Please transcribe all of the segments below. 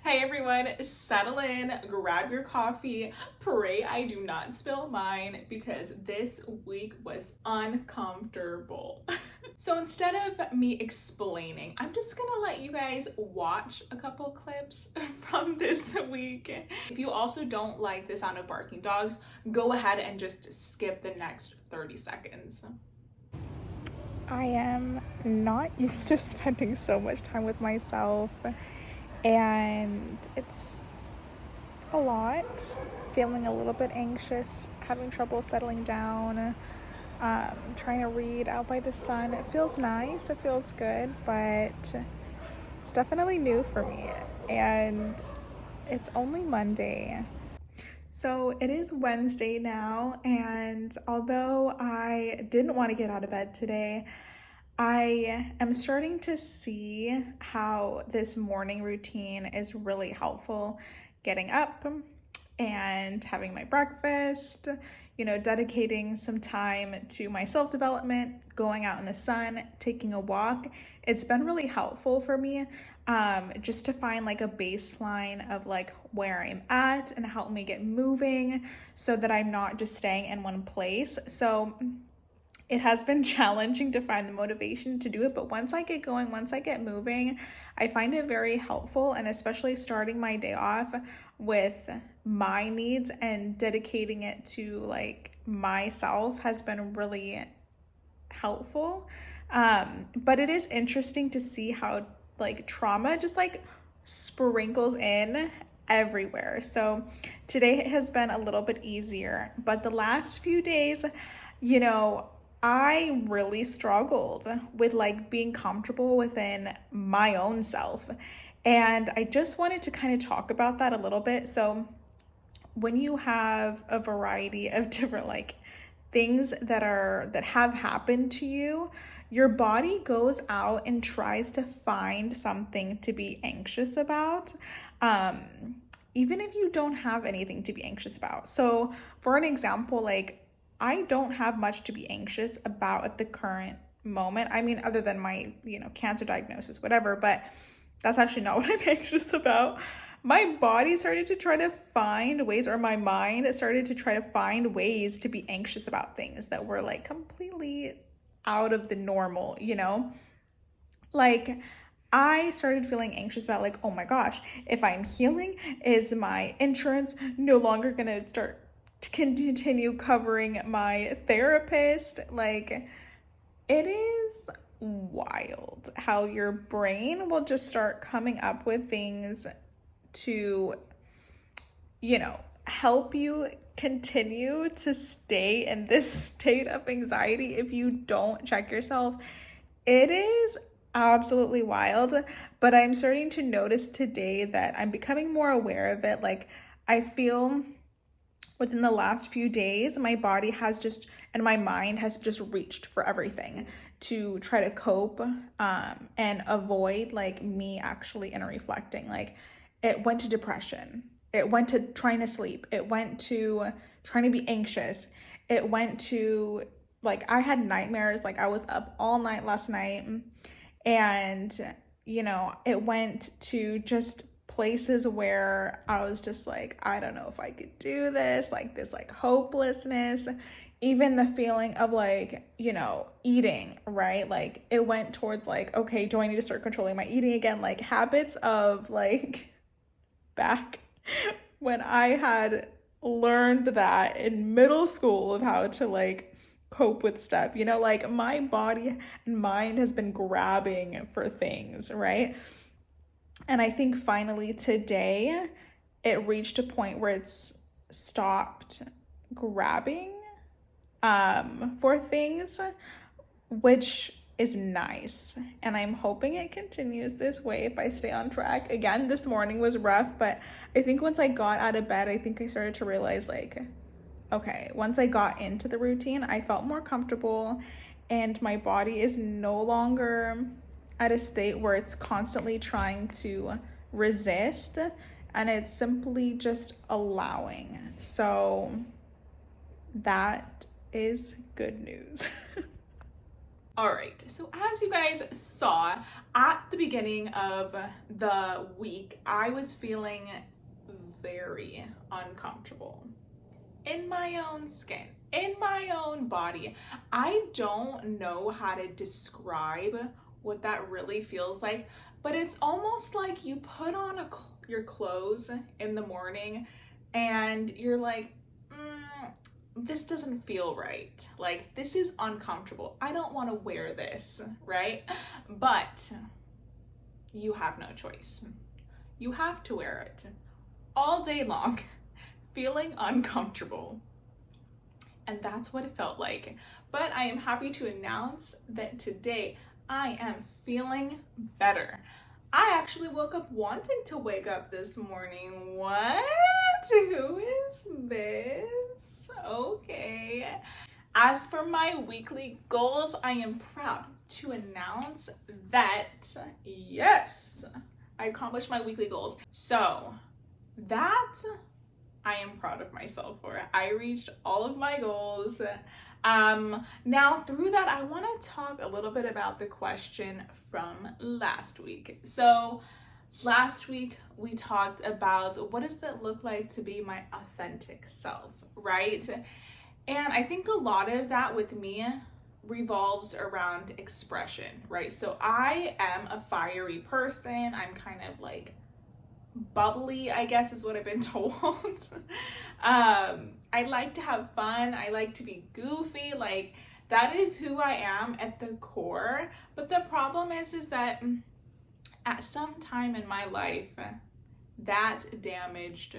Hey everyone, settle in, grab your coffee, pray I do not spill mine because this week was uncomfortable. So instead of me explaining, I'm just gonna let you guys watch a couple clips from this week. If you also don't like the sound of barking dogs, go ahead and just skip the next 30 seconds. I am not used to spending so much time with myself, and it's a lot. Feeling a little bit anxious, having trouble settling down, trying to read out by the sun. It feels nice, it feels good, but it's definitely new for me. And it's only Monday. So it is Wednesday now, and although I didn't want to get out of bed today, I am starting to see how this morning routine is really helpful. Getting up and having my breakfast, dedicating some time to my self development, going out in the sun, taking a walk. It's been really helpful for me just to find like a baseline of like where I'm at and help me get moving so that I'm not just staying in one place. So it has been challenging to find the motivation to do it, but once I get going, once I get moving, I find it very helpful. And especially starting my day off with my needs and dedicating it to like myself has been really helpful. But it is interesting to see how like trauma just like sprinkles in everywhere. So today has been a little bit easier, but the last few days, you know, I really struggled with like being comfortable within my own self. And I just wanted to kind of talk about that a little bit. So, when you have a variety of different like things that have happened to you, your body goes out and tries to find something to be anxious about, um even if you don't have anything to be anxious about. So for an example, like I don't have much to be anxious about at the current moment. I mean, other than my cancer diagnosis, whatever, but that's actually not what I'm anxious about. My body started to try to find ways, or my mind started to try to find ways to be anxious about things that were like completely out of the normal. Like, I started feeling anxious about, like, oh my gosh, if I'm healing, is my insurance no longer gonna start to continue covering my therapist? Like, it is wild how your brain will just start coming up with things to, help you continue to stay in this state of anxiety if you don't check yourself. It is absolutely wild, but I'm starting to notice today that I'm becoming more aware of it. Like, I feel within the last few days, my body has just, and my mind has just reached for everything to try to cope and avoid like me actually inner reflecting. Like, it went to depression, it went to trying to sleep, it went to trying to be anxious, it went to like I had nightmares, like I was up all night last night, and it went to just places where I was just like, I don't know if I could do this, like this like hopelessness, even the feeling of like, eating, right? Like it went towards like, okay, do I need to start controlling my eating again? Like habits of like back when I had learned that in middle school of how to like cope with stuff. Like my body and mind has been grabbing for things, right? And I think finally today it reached a point where it's stopped grabbing for things, which is nice. And I'm hoping it continues this way if I stay on track. Again, this morning was rough, but I think once I got out of bed, I think I started to realize like, okay, once I got into the routine, I felt more comfortable and my body is no longer at a state where it's constantly trying to resist, and it's simply just allowing. So that is good news. All right, so as you guys saw at the beginning of the week, I was feeling very uncomfortable in my own skin, in my own body. I don't know how to describe what that really feels like, but it's almost like you put on your clothes in the morning and you're like, this doesn't feel right. Like, this is uncomfortable. I don't want to wear this, right? But you have no choice. You have to wear it all day long, feeling uncomfortable. And that's what it felt like. But I am happy to announce that today I am feeling better. I actually woke up wanting to wake up this morning. What? Who is this? Okay. As for my weekly goals, I am proud to announce that, yes, I accomplished my weekly goals. So that I am proud of myself for. I reached all of my goals. Now through that, I want to talk a little bit about the question from last week. So last week we talked about what does it look like to be my authentic self, right? And I think a lot of that with me revolves around expression, right? So I am a fiery person. I'm kind of like bubbly, I guess is what I've been told. I like to have fun. I like to be goofy. Like, that is who I am at the core. But the problem is that at some time in my life, that damaged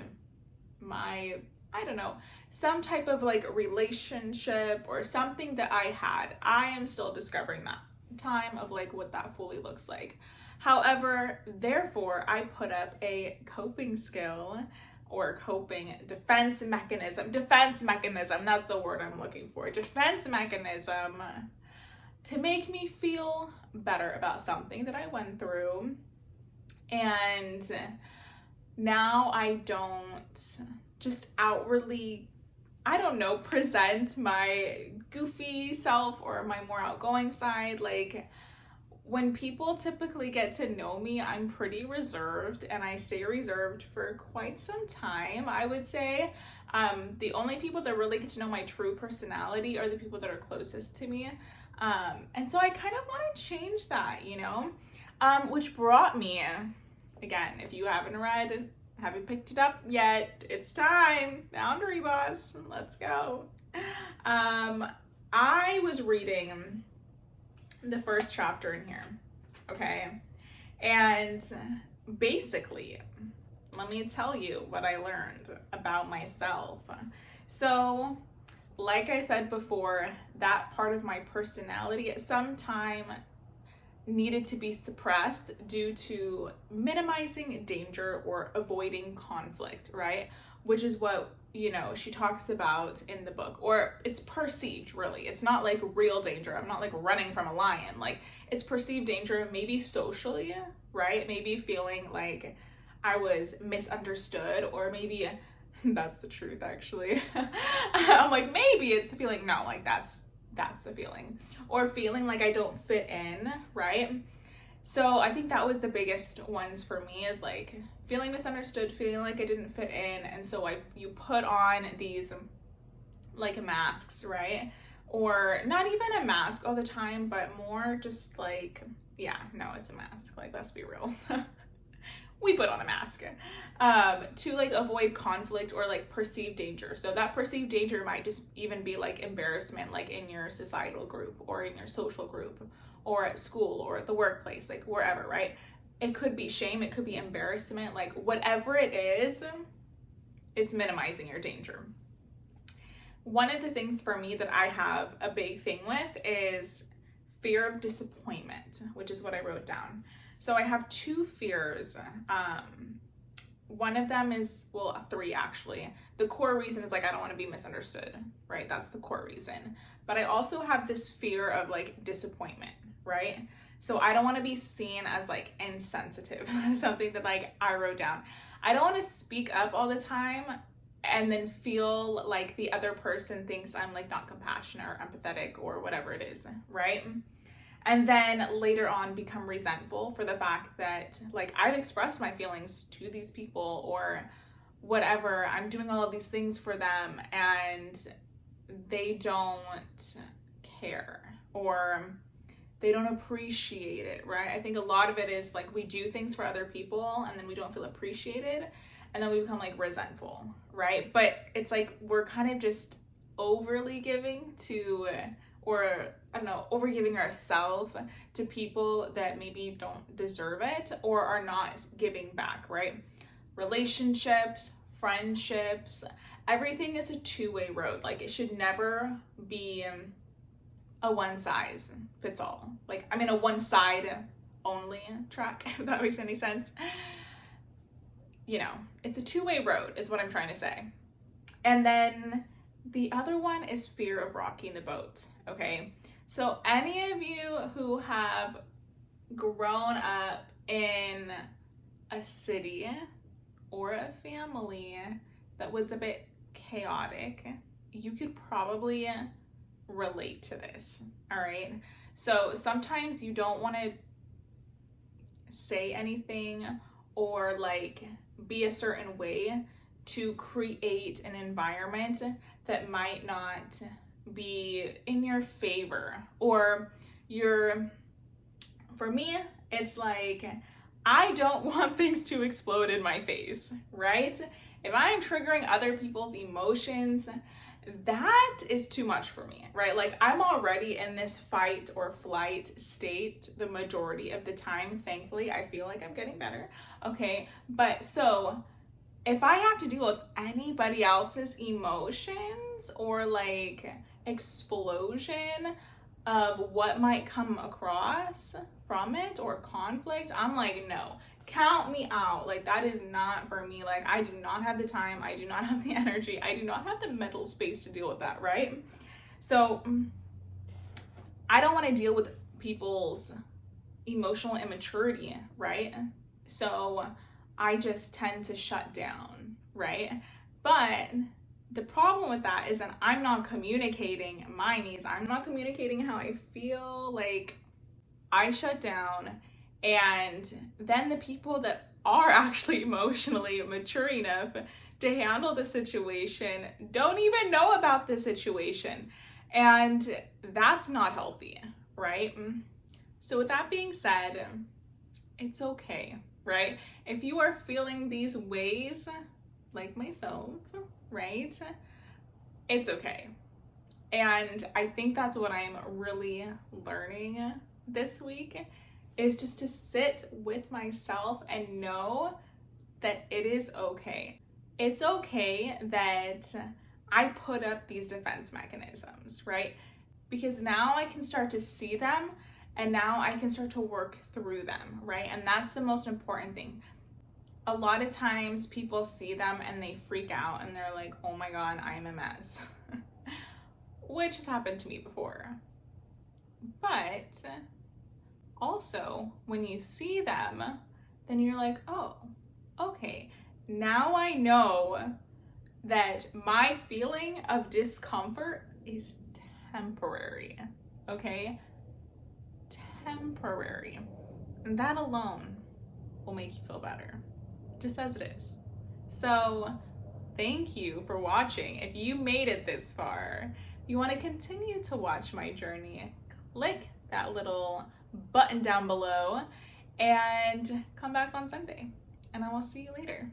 my, I don't know, some type of like relationship or something that I had. I am still discovering that time of like what that fully looks like. However, therefore, I put up a coping skill or coping defense mechanism, that's the word I'm looking for, defense mechanism to make me feel better about something that I went through. And now I don't just outwardly, I don't know, present my goofy self or my more outgoing side. Like, when people typically get to know me, I'm pretty reserved, and I stay reserved for quite some time, I would say. The only people that really get to know my true personality are the people that are closest to me. And so I kind of want to change that, which brought me, again, if you haven't picked it up yet, it's time. Boundary Boss, let's go. I was reading the first chapter in here, okay? And basically, let me tell you what I learned about myself. So, like I said before, that part of my personality at some time needed to be suppressed due to minimizing danger or avoiding conflict, right? Which is what, she talks about in the book, or it's perceived, really. It's not like real danger. I'm not like running from a lion. Like, it's perceived danger, maybe socially, right? Maybe feeling like I was misunderstood, or maybe that's the truth, actually. I'm like, maybe it's the feeling, no, like that's the feeling, or feeling like I don't fit in, right? So I think that was the biggest ones for me, is like feeling misunderstood, feeling like I didn't fit in. And so you put on these like masks, right? Or not even a mask all the time, but more just like, yeah, no, it's a mask. Like, let's be real. We put on a mask to like avoid conflict or like perceived danger. So that perceived danger might just even be like embarrassment, like in your societal group or in your social group or at school or at the workplace, like wherever, right? It could be shame, it could be embarrassment, like whatever it is, it's minimizing your danger. One of the things for me that I have a big thing with is fear of disappointment, which is what I wrote down. So I have two fears. One of them is, well, three actually. The core reason is like, I don't want to be misunderstood, right? That's the core reason. But I also have this fear of like disappointment, right? So I don't want to be seen as like insensitive. That's something that like I wrote down. I don't want to speak up all the time and then feel like the other person thinks I'm like not compassionate or empathetic or whatever it is, right? and then later on become resentful for the fact that like I've expressed my feelings to these people or whatever, I'm doing all of these things for them and they don't care or they don't appreciate it, right? I think a lot of it is like we do things for other people and then we don't feel appreciated and then we become like resentful, right? But it's like we're kind of just overly giving to, or I don't know, over giving ourselves to people that maybe don't deserve it or are not giving back, right? Relationships, friendships, everything is a two-way road. Like it should never be a one size fits all. Like I'm in a one side only track, if that makes any sense. You know, it's a two-way road is what I'm trying to say. And then the other one is fear of rocking the boat, okay? So any of you who have grown up in a city or a family that was a bit chaotic, you could probably relate to this, all right? So sometimes you don't want to say anything or like be a certain way to create an environment that might not be in your favor, or for me, it's like, I don't want things to explode in my face, right? If I'm triggering other people's emotions, that is too much for me, right? Like I'm already in this fight or flight state the majority of the time. Thankfully, I feel like I'm getting better, okay? But so if I have to deal with anybody else's emotions or like explosion of what might come across from it or conflict, I'm like, no, count me out. Like that is not for me. Like I do not have the time, I do not have the energy, I do not have the mental space to deal with that, right? So I don't want to deal with people's emotional immaturity, right? So I just tend to shut down, right? But the problem with that is that I'm not communicating my needs. I'm not communicating how I feel. Like I shut down, and then the people that are actually emotionally mature enough to handle the situation don't even know about the situation. And that's not healthy, right? So with that being said, it's okay, right? If you are feeling these ways, like myself, right? It's okay. And I think that's what I'm really learning this week, is just to sit with myself and know that it is okay. It's okay that I put up these defense mechanisms, right? Because now I can start to see them and now I can start to work through them, right? And that's the most important thing. A lot of times people see them and they freak out and they're like, oh my God, I'm a mess, which has happened to me before. But also, when you see them, then you're like, oh, okay, now I know that my feeling of discomfort is temporary, okay? Temporary. And that alone will make you feel better, just as it is. So thank you for watching. If you made it this far, if you want to continue to watch my journey, click that little button down below and come back on Sunday, and I will see you later.